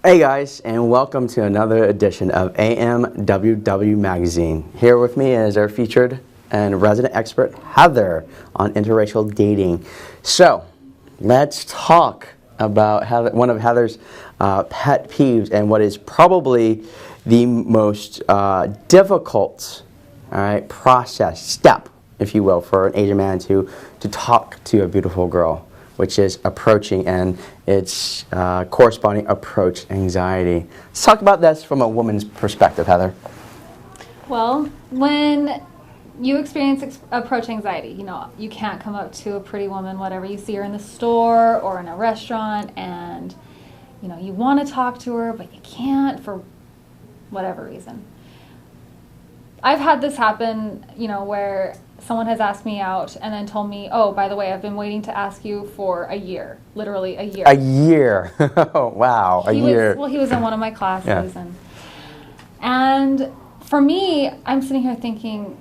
Hey guys, and welcome to another edition of AMWW Magazine. Here with me is our featured and resident expert, Heather, on interracial dating. So, let's talk about one of Heather's pet peeves and what is probably the most difficult step, if you will, for an Asian man to talk to a beautiful girl, which is approaching and its corresponding approach anxiety. Let's talk about this from a woman's perspective, Heather. Well, when you experience approach anxiety, you can't come up to a pretty woman, whatever, you see her in the store or in a restaurant, and, you want to talk to her, but you can't for whatever reason. I've had this happen, where someone has asked me out and then told me, oh, by the way, I've been waiting to ask you for a year, literally a year. A year. Wow, a year. He was in one of my classes. Yeah. And for me, I'm sitting here thinking,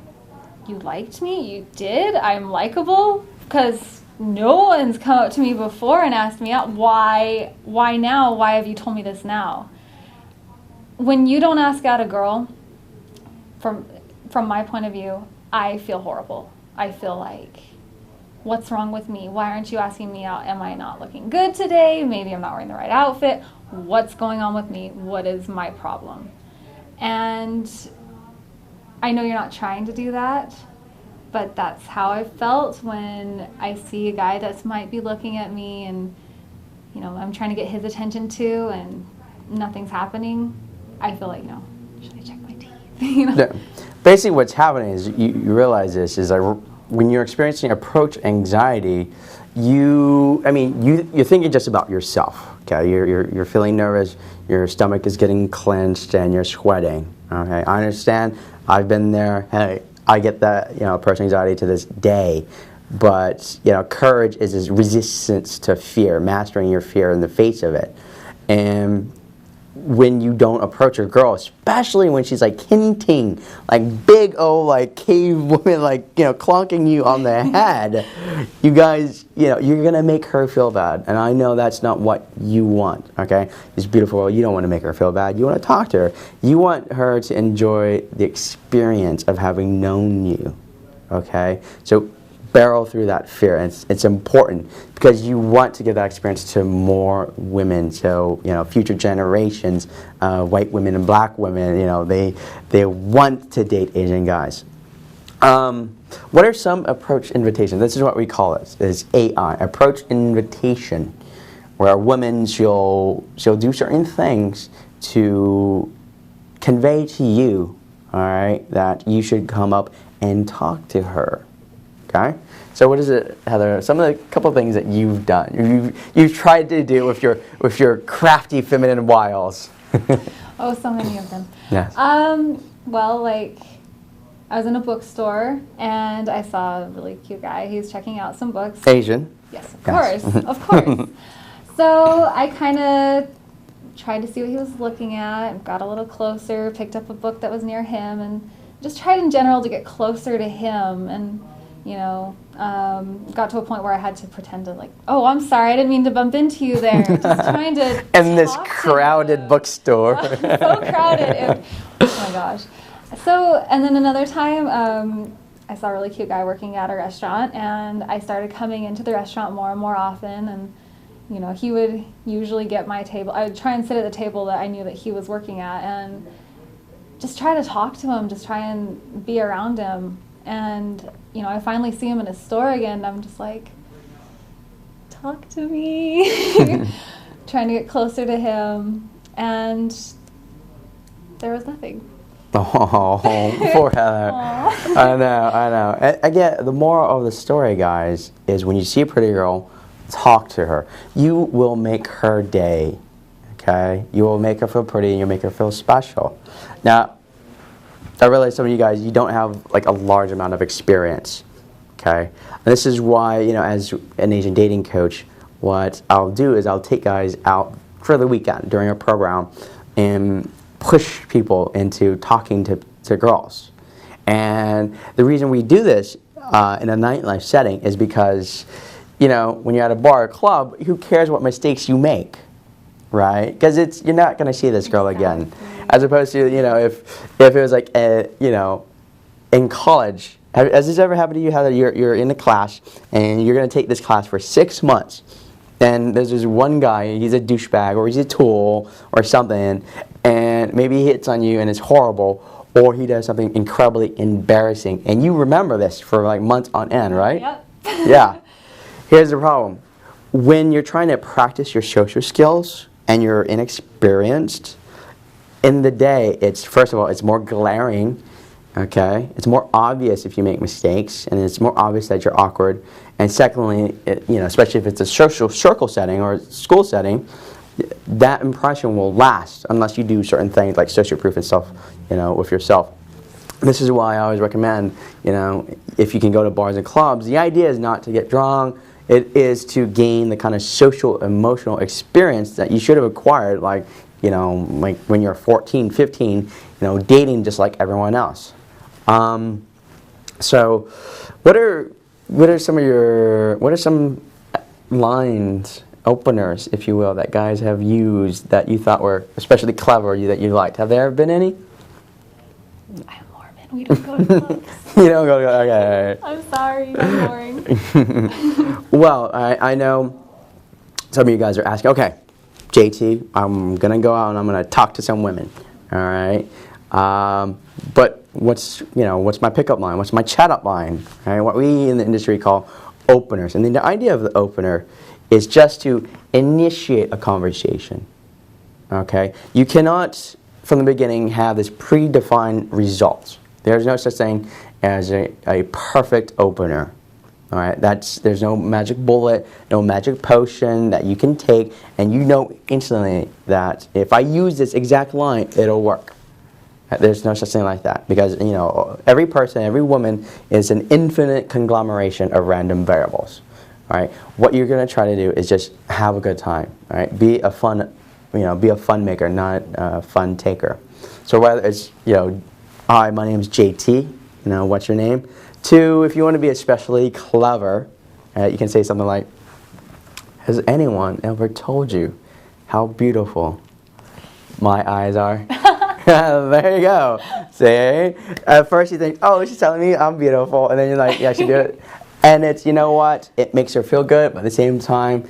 you liked me? You did? I'm likable? Because no one's come up to me before and asked me out. Why now? Why have you told me this now? When you don't ask out a girl, from my point of view, I feel horrible. I feel like, what's wrong with me? Why aren't you asking me out? Am I not looking good today? Maybe I'm not wearing the right outfit. What's going on with me? What is my problem? And I know you're not trying to do that, but that's how I felt when I see a guy that might be looking at me and, I'm trying to get his attention too and nothing's happening. I feel like, should I check my teeth? Yeah. Basically what's happening is you realize this is like when you're experiencing approach anxiety, you're thinking just about yourself. Okay, you're feeling nervous, your stomach is getting clenched, and you're sweating. Okay, I understand. I've been there. Hey, I get that approach anxiety to this day. But courage is this resistance to fear, mastering your fear in the face of it, and when you don't approach a girl, especially when she's like hinting, like big old like cave woman, like clonking you on the head, you guys, you're gonna make her feel bad, and I know that's not what you want. Okay, it's beautiful. You don't want to make her feel bad. You want to talk to her. You want her to enjoy the experience of having known you. Okay, so barrel through that fear, and it's important because you want to give that experience to more women, so future generations, white women and black women, they want to date Asian guys. What are some approach invitations? This is what we call it, is AI, approach invitation, where a woman she'll do certain things to convey to you, all right, that you should come up and talk to her. Okay, so what is it, Heather? Some of the couple things that you've done, you've tried to do with your crafty feminine wiles. Oh, so many of them. Yes. Well, like I was in a bookstore and I saw a really cute guy. He was checking out some books. Asian. Yes, of course, of course. So I kind of tried to see what he was looking at. Got a little closer, picked up a book that was near him, and just tried in general to get closer to him and. Got to a point where I had to pretend to oh, I'm sorry, I didn't mean to bump into you there. Just trying to in this crowded bookstore. So crowded. Oh my gosh. So, and then another time, I saw a really cute guy working at a restaurant, and I started coming into the restaurant more and more often, and he would usually get my table. I would try and sit at the table that I knew that he was working at, and just try to talk to him, just try and be around him. And, I finally see him in his store again, and I'm just like, talk to me. Trying to get closer to him, and there was nothing. Oh, poor Heather. I know. Again, the moral of the story, guys, is when you see a pretty girl, talk to her. You will make her day, okay? You will make her feel pretty, and you'll make her feel special. Now, I realize some of you guys, you don't have a large amount of experience, okay? And this is why, as an Asian dating coach, what I'll do is I'll take guys out for the weekend during a program and push people into talking to girls. And the reason we do this in a nightlife setting is because, when you're at a bar or club, who cares what mistakes you make? right? Because you're not going to see this girl again. Exactly. As opposed to, if it was like, in college, has this ever happened to you? How you're in a class and you're going to take this class for 6 months, and there's this one guy, he's a douchebag or he's a tool or something, and maybe he hits on you and it's horrible, or he does something incredibly embarrassing, and you remember this for like months on end, right? Yep. Yeah. Here's the problem. When you're trying to practice your social skills and you're inexperienced, in the day, first of all, it's more glaring, okay? It's more obvious if you make mistakes, and it's more obvious that you're awkward. And secondly, especially if it's a social circle setting or school setting, that impression will last unless you do certain things like social proof and stuff, with yourself. This is why I always recommend, if you can go to bars and clubs, the idea is not to get drunk. It is to gain the kind of social, emotional experience that you should have acquired, like when you're 14, 15, dating just like everyone else. So, what are some lines, openers, if you will, that guys have used that you thought were especially clever, that you liked? Have there been any? I'm Mormon. We don't go to clubs. You don't go to okay. I'm sorry. I'm boring. Well, I know some of you guys are asking, okay, JT, I'm going to go out and I'm going to talk to some women, all right? But what's my pickup line? What's my chat-up line? Right? What we in the industry call openers. And then the idea of the opener is just to initiate a conversation, okay? You cannot, from the beginning, have this predefined results. There's no such thing as a perfect opener. All right, there's no magic bullet, no magic potion that you can take, and you know instantly that if I use this exact line, it'll work. There's no such thing like that, because every person, every woman is an infinite conglomeration of random variables. All right, what you're going to try to do is just have a good time. All right, be a fun maker, not a fun taker. So whether it's hi, my name's JT. What's your name? 2, if you want to be especially clever, you can say something like, has anyone ever told you how beautiful my eyes are? There you go. See? At first you think, oh, she's telling me I'm beautiful. And then you're like, yeah, she did it. And it's, it makes her feel good, but at the same time,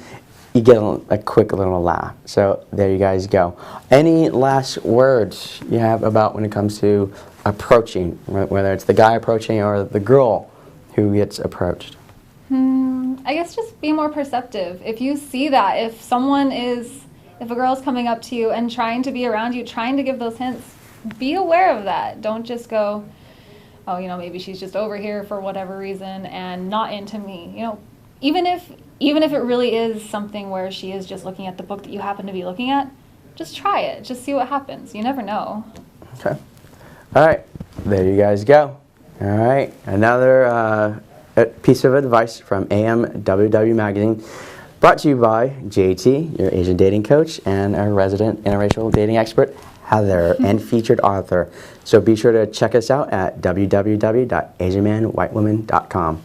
you get a quick little laugh. So there you guys go. Any last words you have about when it comes to approaching, whether it's the guy approaching or the girl who gets approached? I guess just be more perceptive. If you see that, if a girl's coming up to you and trying to be around you, trying to give those hints, be aware of that. Don't just go, oh, maybe she's just over here for whatever reason and not into me. Even if it really is something where she is just looking at the book that you happen to be looking at, just try it. Just see what happens. You never know. Okay. All right. There you guys go. All right. Another piece of advice from AMWW Magazine, brought to you by JT, your Asian dating coach, and our resident interracial dating expert, Heather, and featured author. So be sure to check us out at www.asianmanwhitewoman.com.